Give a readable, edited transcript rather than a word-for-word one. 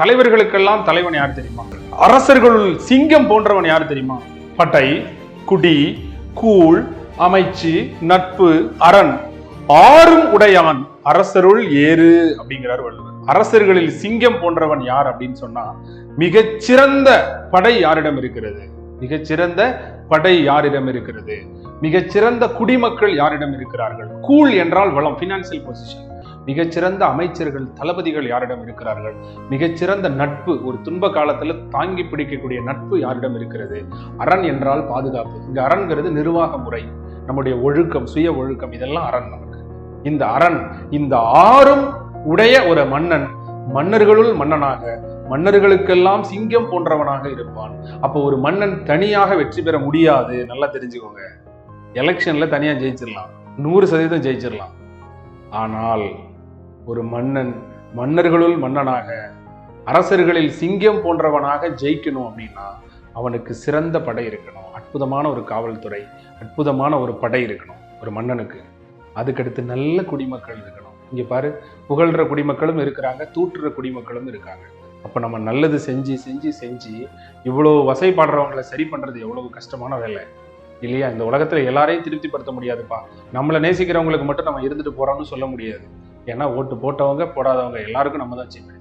தலைவர்களுக்கெல்லாம் தலைவன் யார் தெரியுமா? அரசர்களுள் சிங்கம் போன்றவன் யார் தெரியுமா? பட்டை, குடி, கூழ், அமைச்சு, நட்பு, அரண் ஆறும் உடையான் அரசருள் ஏறு அப்படிங்கிறார் வள்ளுவர். அரசர்களில் சிங்கம் போன்றவன் யார் அப்படின்னு சொன்னா, மிகச்சிறந்த படை யாரிடம் இருக்கிறது? மிகச்சிறந்த படை யாரிடம் இருக்கிறது? மிகச்சிறந்த குடிமக்கள் யாரிடம் இருக்கிறார்கள்? கூழ் என்றால் வளம், பினான்சியல் பொசிஷன். மிகச்சிறந்த அமைச்சர்கள், தளபதிகள் யாரிடம் இருக்கிறார்கள்? மிகச்சிறந்த நட்பு, ஒரு துன்ப காலத்துல தாங்கி பிடிக்கக்கூடிய நட்பு யாரிடம் இருக்கிறது? அரண் என்றால் பாதுகாப்பு. இங்க அரண்கிறது நிர்வாக முறை, நம்முடைய ஒழுக்கம், சுய ஒழுக்கம், இதெல்லாம் அரண் நமக்கு. இந்த அரண், இந்த ஆறும் உடைய ஒரு மன்னன் மன்னர்களுள் மன்னனாக, மன்னர்களுக்கெல்லாம் சிங்கம் போன்றவனாக இருப்பான். அப்போ ஒரு மன்னன் தனியாக வெற்றி பெற முடியாது. நல்லா தெரிஞ்சுக்கோங்க. எலெக்ஷன்ல தனியா ஜெயிச்சிடலாம், 100% ஜெயிச்சிடலாம். ஆனால் ஒரு மன்னன் மன்னர்களுள் மன்னனாக, அரசர்களில் சிங்கம் போன்றவனாக ஜெயிக்கணும் அப்படின்னா அவனுக்கு சிறந்த படை இருக்கணும், அற்புதமான ஒரு காவல்துறை, அற்புதமான ஒரு படை இருக்கணும் ஒரு மன்னனுக்கு. அதுக்கடுத்து நல்ல குடிமக்கள் இருக்கணும். இங்க பாரு, புகழ்ற குடிமக்களும் இருக்கிறாங்க, தூற்றுற குடிமக்களும் இருக்காங்க. அப்ப நம்ம நல்லது செஞ்சு செஞ்சு செஞ்சு இவ்வளவு வசைப்படுறவங்களை சரி பண்றது எவ்வளவு கஷ்டமான வேலை இல்லையா? இந்த உலகத்துல எல்லாரையும் திருப்திப்படுத்த முடியாதுப்பா. நம்மளை நேசிக்கிறவங்களுக்கு மட்டும் நம்ம இருந்துட்டு போறோம்னு சொல்ல முடியாது. ஏன்னா ஓட்டு போட்டவங்க போடாதவங்க எல்லாருக்கும் நம்ம தான் செய்யணும்.